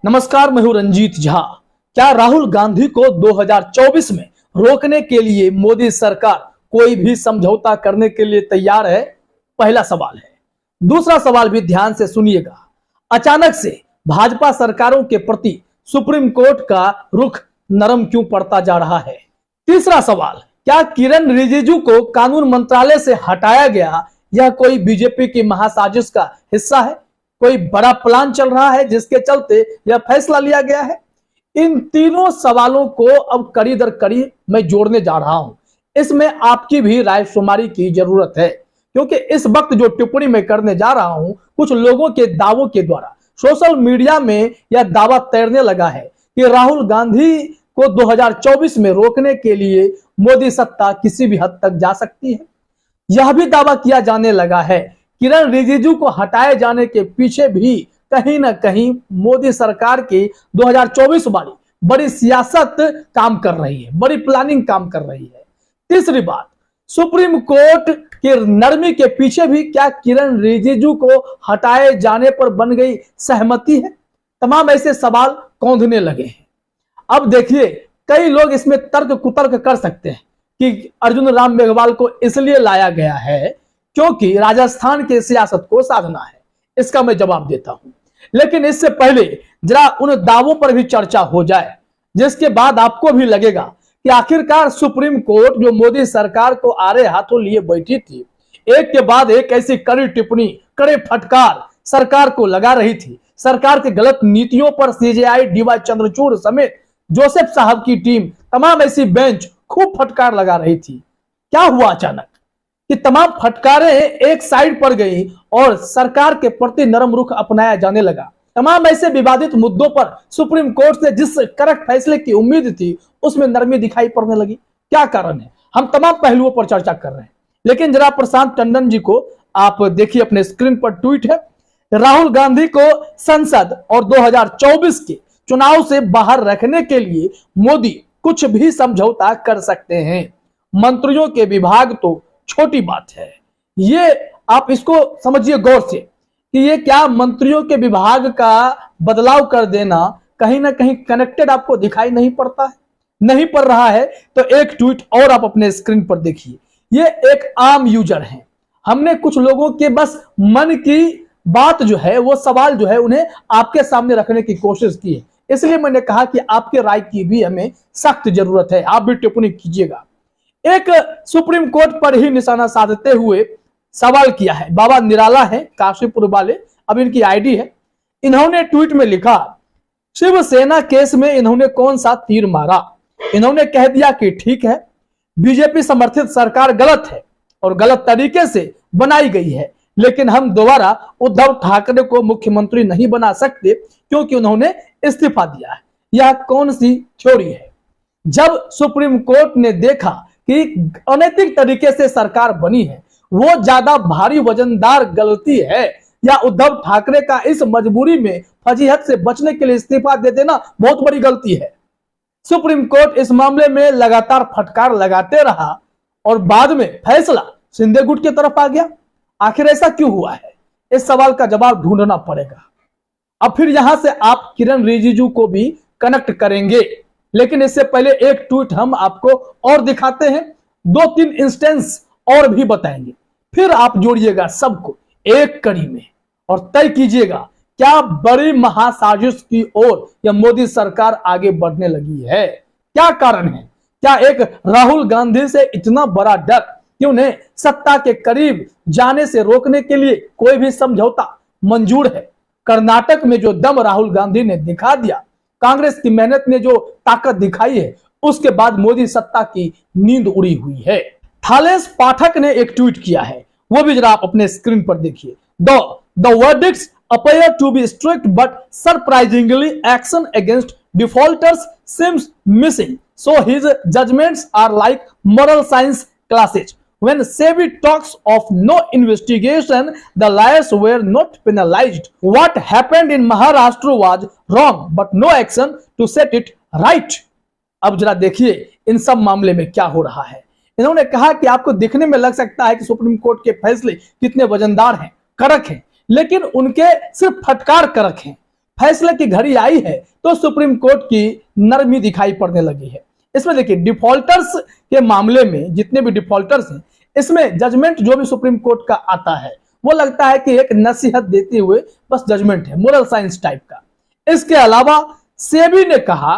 नमस्कार, मैं हूं रंजीत झा। क्या राहुल गांधी को 2024 में रोकने के लिए मोदी सरकार कोई भी समझौता करने के लिए तैयार है? पहला सवाल है। दूसरा सवाल भी ध्यान से सुनिएगा। अचानक से भाजपा सरकारों के प्रति सुप्रीम कोर्ट का रुख नरम क्यों पड़ता जा रहा है? तीसरा सवाल, क्या किरण रिजिजू को कानून मंत्रालय से हटाया गया यह कोई बीजेपी की महासाजिश का हिस्सा है? कोई बड़ा प्लान चल रहा है जिसके चलते यह फैसला लिया गया है? इन तीनों सवालों को अब कड़ी दर कड़ी मैं जोड़ने जा रहा हूं। इसमें आपकी भी राय शुमारी की जरूरत है, क्योंकि इस वक्त जो टिप्पणी मैं करने जा रहा हूं, कुछ लोगों के दावों के द्वारा सोशल मीडिया में यह दावा तैरने लगा है कि राहुल गांधी को 2024 में रोकने के लिए मोदी सत्ता किसी भी हद तक जा सकती है। यह भी दावा किया जाने लगा है किरण रिजिजू को हटाए जाने के पीछे भी कहीं ना कहीं मोदी सरकार की 2024 वाली बड़ी सियासत काम कर रही है, बड़ी प्लानिंग काम कर रही है। तीसरी बात, सुप्रीम कोर्ट की नरमी के पीछे भी क्या किरण रिजिजू को हटाए जाने पर बन गई सहमति है? तमाम ऐसे सवाल कौंधने लगे हैं। अब देखिए, कई लोग इसमें तर्क कुतर्क कर सकते हैं कि अर्जुन राम मेघवाल को इसलिए लाया गया है क्योंकि राजस्थान की सियासत को साधना है। इसका मैं जवाब देता हूं, लेकिन इससे पहले जरा उन दावों पर भी चर्चा हो जाए जिसके बाद आपको भी लगेगा कि आखिरकार सुप्रीम कोर्ट जो मोदी सरकार को आड़े हाथों लिए बैठी थी, एक के बाद एक ऐसी कड़ी टिप्पणी, कड़े फटकार सरकार को लगा रही थी। सरकार के गलत नीतियों पर सीजेआई, डीवाई चंद्रचूड़ समेत जोसेफ साहब की टीम, तमाम ऐसी बेंच खूब फटकार लगा रही थी। क्या हुआ अचानक कि तमाम फटकारें एक साइड पर गई और सरकार के प्रति नरम रुख अपनाया जाने लगा? तमाम ऐसे विवादित मुद्दों पर सुप्रीम कोर्ट से जिस कड़क फैसले की उम्मीद थी, उसमें नरमी दिखाई पड़ने लगी। क्या कारण है? हम तमाम पहलुओं पर चर्चा कर रहे हैं, लेकिन जरा प्रशांत टंडन जी को आप देखिए, अपने स्क्रीन पर ट्वीट है, राहुल गांधी को संसद और 2024 के चुनाव से बाहर रखने के लिए मोदी कुछ भी समझौता कर सकते हैं। मंत्रियों के विभाग तो छोटी बात है। ये आप इसको समझिए गौर से कि ये क्या मंत्रियों के विभाग का बदलाव कर देना कहीं ना कहीं कनेक्टेड आपको दिखाई नहीं पड़ता है? नहीं पड़ रहा है तो एक ट्वीट और आप अपने स्क्रीन पर देखिए। ये एक आम यूजर है। हमने कुछ लोगों के बस मन की बात जो है, वो सवाल जो है, उन्हें आपके सामने रखने की कोशिश की है। इसलिए मैंने कहा कि आपके राय की भी हमें सख्त जरूरत है। आप भी टिप्पणी कीजिएगा। एक सुप्रीम कोर्ट पर ही निशाना साधते हुए सवाल किया है बाबा निराला है, काशीपुर वाले, अब इनकी आईडी है। इन्होंने ट्वीट में लिखा, शिवसेना केस में इन्होंने कौन सा तीर मारा? इन्होंने कह दिया कि ठीक है, बीजेपी समर्थित सरकार गलत है और गलत तरीके से बनाई गई है, लेकिन हम दोबारा उद्धव ठाकरे को मुख्यमंत्री नहीं बना सकते क्योंकि उन्होंने इस्तीफा दिया है। यह कौन सी थ्योरी है? जब सुप्रीम कोर्ट ने देखा कि अनैतिक तरीके से सरकार बनी है, वो ज्यादा भारी वजनदार गलती है या उद्धव ठाकरे का इस मजबूरी में फजीहत से बचने के लिए इस्तीफा दे देना बहुत बड़ी गलती है। सुप्रीम कोर्ट इस मामले में लगातार फटकार लगाते रहा और बाद में फैसला शिंदे गुट की तरफ आ गया। आखिर ऐसा क्यों हुआ है? इस सवाल का जवाब ढूंढना पड़ेगा। अब फिर यहां से आप किरण रिजिजू को भी कनेक्ट करेंगे, लेकिन इससे पहले एक ट्वीट हम आपको और दिखाते हैं, 2-3 इंस्टेंस और भी बताएंगे, फिर आप जोड़िएगा सबको एक कड़ी में और तय कीजिएगा क्या बड़ी महासाजिश की ओर यह मोदी सरकार आगे बढ़ने लगी है। क्या कारण है? क्या एक राहुल गांधी से इतना बड़ा डर कि उन्हें सत्ता के करीब जाने से रोकने के लिए कोई भी समझौता मंजूर है? कर्नाटक में जो दम राहुल गांधी ने दिखा दिया, कांग्रेस की मेहनत ने जो ताकत दिखाई है, उसके बाद मोदी सत्ता की नींद उड़ी हुई है। थालेस पाठक ने एक ट्वीट किया है, वो भी जरा आप अपने स्क्रीन पर देखिए। The verdicts appear to be strict, but surprisingly action against defaulters seems missing. So his judgments are like moral science classes. When SEBI talks of no investigation, the liars were not penalized. What happened in Maharashtra was wrong, but no action to set it right. अब जरा देखिए इन सब मामले में क्या हो रहा है। इन्होंने कहा कि आपको देखने में लग सकता है कि सुप्रीम कोर्ट के फैसले कितने वजनदार हैं, कड़क हैं, लेकिन उनके सिर्फ फटकार कड़क हैं, फैसले की घड़ी आई है तो सुप्रीम कोर्ट की नरमी दिखाई पड़ने लगी है। इसमें देखिए डिफॉल्टर्स के मामले में जितने भी डिफॉल्टर्स हैं, इसमें जजमेंट जो भी सुप्रीम कोर्ट का आता है वो लगता है कि एक नसीहत देते हुए बस जजमेंट है, मोरल साइंस टाइप का। इसके अलावा सेबी ने कहा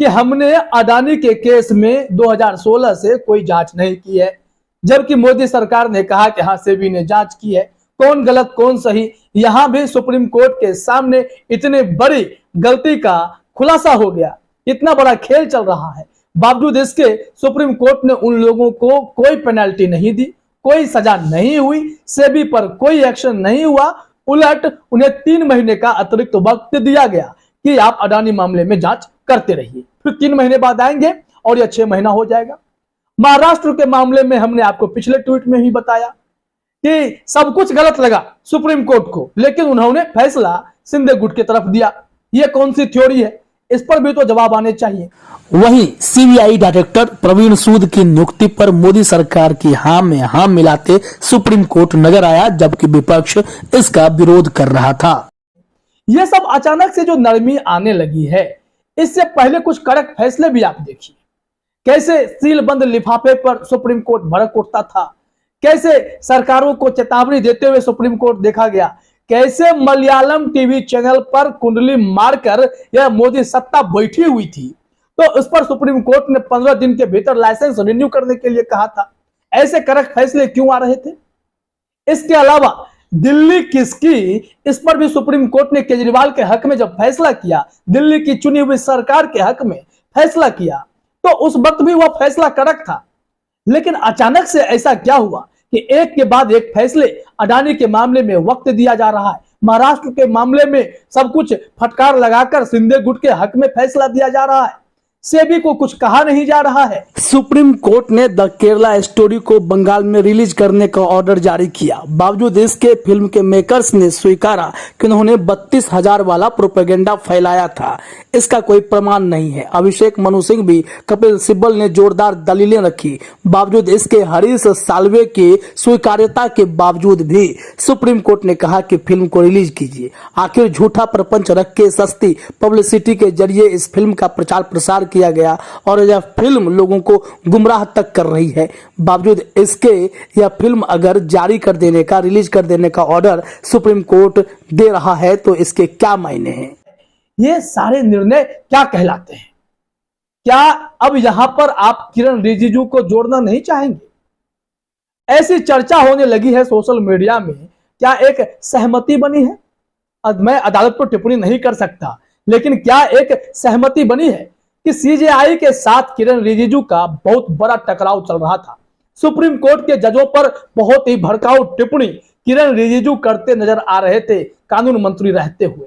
कि हमने अडानी के केस में 2016 से कोई जांच नहीं की है, जबकि मोदी सरकार ने कहा कि हाँ सेबी ने जांच की है। कौन गलत कौन सही, यहां भी सुप्रीम कोर्ट के सामने इतने बड़ी गलती का खुलासा हो गया, इतना बड़ा खेल चल रहा है, बावजूद इसके सुप्रीम कोर्ट ने उन लोगों को कोई पेनल्टी नहीं दी, कोई सजा नहीं हुई, सेबी पर कोई एक्शन नहीं हुआ, उलट उन्हें 3 महीने का अतिरिक्त वक्त दिया गया कि आप अडानी मामले में जांच करते रहिए, फिर 3 महीने बाद आएंगे और यह 6 महीना हो जाएगा। महाराष्ट्र के मामले में हमने आपको पिछले ट्वीट में ही बताया कि सब कुछ गलत लगा सुप्रीम कोर्ट को, लेकिन उन्होंने फैसला शिंदे गुट की तरफ दिया। यह कौन सी थ्योरी है, इस पर भी तो जवाब आने चाहिए। वहीं सीबीआई डायरेक्टर प्रवीण सूद की नियुक्ति पर मोदी सरकार की हां में हां मिलाते सुप्रीम कोर्ट नजर आया, जबकि विपक्ष इसका विरोध कर रहा था। यह सब अचानक से जो नरमी आने लगी है, इससे पहले कुछ कड़क फैसले भी आप देखिए। कैसे सील बंद लिफाफे पर सुप्रीम कोर्ट भड़क उठता था, कैसे सरकारों को चेतावनी देते हुए सुप्रीम कोर्ट देखा गया, कैसे मलयालम टीवी चैनल पर कुंडली मारकर यह मोदी सत्ता बैठी हुई थी, तो उस पर सुप्रीम कोर्ट ने 15 दिन के भीतर लाइसेंस रिन्यू करने के लिए कहा था। ऐसे कड़क फैसले क्यों आ रहे थे? इसके अलावा दिल्ली किसकी, इस पर भी सुप्रीम कोर्ट ने केजरीवाल के हक में जब फैसला किया, दिल्ली की चुनी हुई सरकार के हक में फैसला किया, तो उस वक्त भी वह फैसला कड़क था। लेकिन अचानक से ऐसा क्या हुआ कि एक के बाद एक फैसले, अडानी के मामले में वक्त दिया जा रहा है, महाराष्ट्र के मामले में सब कुछ फटकार लगाकर शिंदे गुट के हक में फैसला दिया जा रहा है, सेबी को कुछ कहा नहीं जा रहा है। सुप्रीम कोर्ट ने द केरला स्टोरी को बंगाल में रिलीज करने का ऑर्डर जारी किया, बावजूद इसके फिल्म के मेकर्स ने स्वीकारा कि उन्होंने 32,000 वाला प्रोपेगेंडा फैलाया था। इसका कोई प्रमाण नहीं है। अभिषेक मनु सिंह भी कपिल सिब्बल ने जोरदार दलीलें रखी, बावजूद इसके हरीश साल्वे की स्वीकार्यता के बावजूद भी सुप्रीम कोर्ट ने कहा कि फिल्म को रिलीज कीजिए। आखिर झूठा प्रपंच रख के सस्ती पब्लिसिटी के जरिए इस फिल्म का प्रचार प्रसार किया गया और यह फिल्म लोगों को गुमराह तक कर रही है। बावजूद इसके यह फिल्म अगर जारी कर देने का, रिलीज कर देने का ऑर्डर सुप्रीम कोर्ट दे रहा है तो इसके क्या मायने हैं? ये सारे निर्णय क्या कहलाते हैं? क्या अब यहां पर आप किरण रिजिजू को जोड़ना नहीं चाहेंगे? ऐसी चर्चा होने लगी है सोशल मीडिया में, क्या एक सहमति बनी है? मैं अदालत पर टिप्पणी नहीं कर सकता, लेकिन क्या एक सहमति बनी है कि सीजेआई के साथ किरण रिजिजू का बहुत बड़ा टकराव चल रहा था। सुप्रीम कोर्ट के जजों पर बहुत ही भड़काऊ टिप्पणी किरण रिजिजू करते नजर आ रहे थे कानून मंत्री रहते हुए।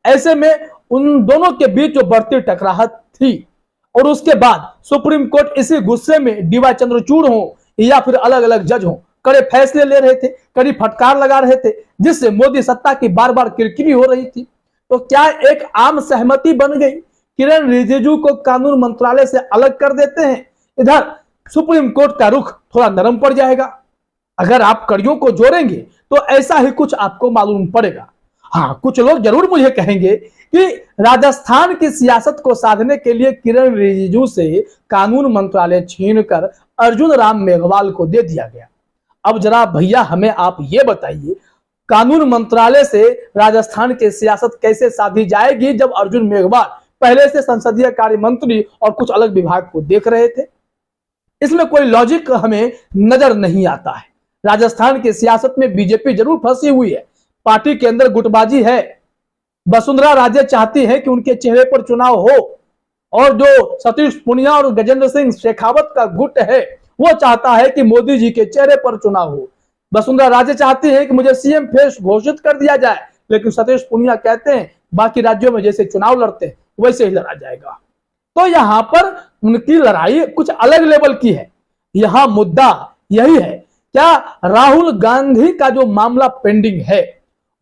ऐसे में उन दोनों के बीच जो बढ़ती टकराहट थी, और उसके बाद सुप्रीम कोर्ट इसी गुस्से में डीवाई चंद्रचूड़ हो या फिर अलग अलग जज हो कड़े फैसले ले रहे थे, कड़ी फटकार लगा रहे थे, जिससे मोदी सत्ता की बार बार किरकिरी हो रही थी। तो क्या एक आम सहमति बन गई? किरण रिजिजू को कानून मंत्रालय से अलग कर देते हैं, इधर सुप्रीम कोर्ट का रुख थोड़ा नरम पड़ जाएगा। अगर आप कड़ियों को जोड़ेंगे तो ऐसा ही कुछ आपको मालूम पड़ेगा। हाँ, कुछ लोग जरूर मुझे कहेंगे कि राजस्थान की सियासत को साधने के लिए किरण रिजिजू से कानून मंत्रालय छीनकर अर्जुन राम मेघवाल को दे दिया गया। अब जरा भैया हमें आप ये बताइए, कानून मंत्रालय से राजस्थान की सियासत कैसे साधी जाएगी जब अर्जुन मेघवाल पहले से संसदीय कार्य मंत्री और कुछ अलग विभाग को देख रहे थे? इसमें कोई लॉजिक हमें नजर नहीं आता है। राजस्थान की सियासत में बीजेपी जरूर फंसी हुई है, पार्टी के अंदर गुटबाजी है। वसुंधरा राजे चाहती है कि उनके चेहरे पर चुनाव हो, और जो सतीश पूनिया और गजेंद्र सिंह शेखावत का गुट है वो चाहता है कि मोदी जी के चेहरे पर चुनाव हो। वसुंधरा राजे चाहती है कि मुझे सीएम फेस घोषित कर दिया जाए, लेकिन सतीश पूनिया कहते हैं बाकी राज्यों में जैसे चुनाव लड़ते हैं वैसे ही लड़ा जाएगा। तो यहां पर उनकी लड़ाई कुछ अलग लेवल की है। यहां मुद्दा यही है, क्या राहुल गांधी का जो मामला पेंडिंग है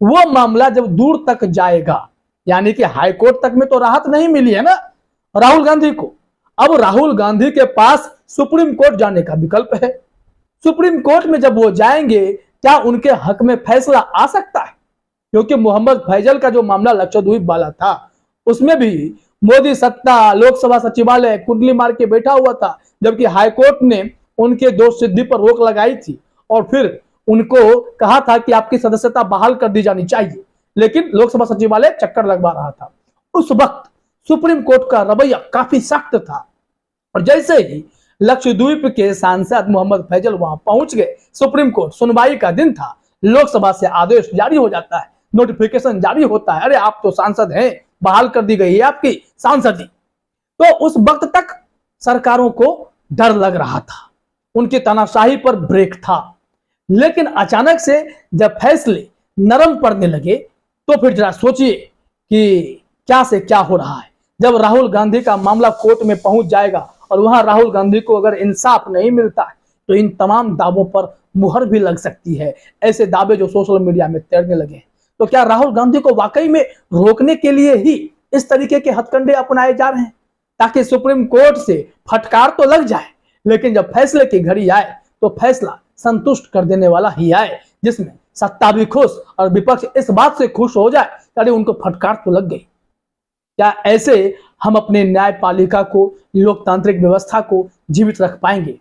वो मामला जब दूर तक जाएगा, यानी कि हाई कोर्ट तक में तो राहत नहीं मिली है ना राहुल गांधी को, अब राहुल गांधी के पास सुप्रीम कोर्ट जाने का विकल्प है। सुप्रीम कोर्ट में जब वो जाएंगे, क्या उनके हक में फैसला आ सकता है? क्योंकि मोहम्मद फैजल का जो मामला लक्षद्वीप वाला था उसमें भी मोदी सत्ता, लोकसभा सचिवालय कुंडली मार के बैठा हुआ था, जबकि हाईकोर्ट ने उनके दोष सिद्धि पर रोक लगाई थी और फिर उनको कहा था कि आपकी सदस्यता बहाल कर दी जानी चाहिए, लेकिन लोकसभा सचिवालय चक्कर लगवा रहा था। उस वक्त सुप्रीम कोर्ट का रवैया काफी सख्त था और जैसे ही लक्षद्वीप के सांसद मोहम्मद फैजल वहां पहुंच गए, सुप्रीम कोर्ट सुनवाई का दिन था, लोकसभा से आदेश जारी हो जाता है, नोटिफिकेशन जारी होता है, अरे आप तो सांसद हैं, बहाल कर दी गई है आपकी सांसदी। तो उस वक्त तक सरकारों को डर लग रहा था, उनकी तानाशाही पर ब्रेक था, लेकिन अचानक से जब फैसले नरम पड़ने लगे तो फिर जरा सोचिए कि क्या से क्या हो रहा है। जब राहुल गांधी का मामला कोर्ट में पहुंच जाएगा और वहां राहुल गांधी को अगर इंसाफ नहीं मिलता है तो इन तमाम दावों पर मुहर भी लग सकती है। ऐसे दावे जो सोशल मीडिया में तैरने लगे हैं, तो क्या राहुल गांधी को वाकई में रोकने के लिए ही इस तरीके के हथकंडे अपनाए जा रहे हैं ताकि सुप्रीम कोर्ट से फटकार तो लग जाए, लेकिन जब फैसले की घड़ी आए तो फैसला संतुष्ट कर देने वाला ही आए, जिसमें सत्ता भी खुश और विपक्ष इस बात से खुश हो जाए कि अरे उनको फटकार तो लग गई। क्या ऐसे हम अपने न्यायपालिका को, लोकतांत्रिक व्यवस्था को जीवित रख पाएंगे?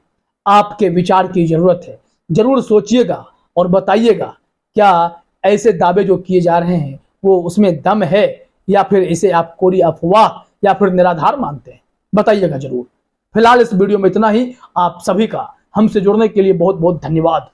आपके विचार की जरूरत है, जरूर सोचिएगा और बताइएगा क्या ऐसे दावे जो किए जा रहे हैं वो उसमें दम है या फिर इसे आप कोरी अफवाह या फिर निराधार मानते हैं, बताइएगा जरूर। फिलहाल इस वीडियो में इतना ही। आप सभी का हमसे जुड़ने के लिए बहुत बहुत धन्यवाद।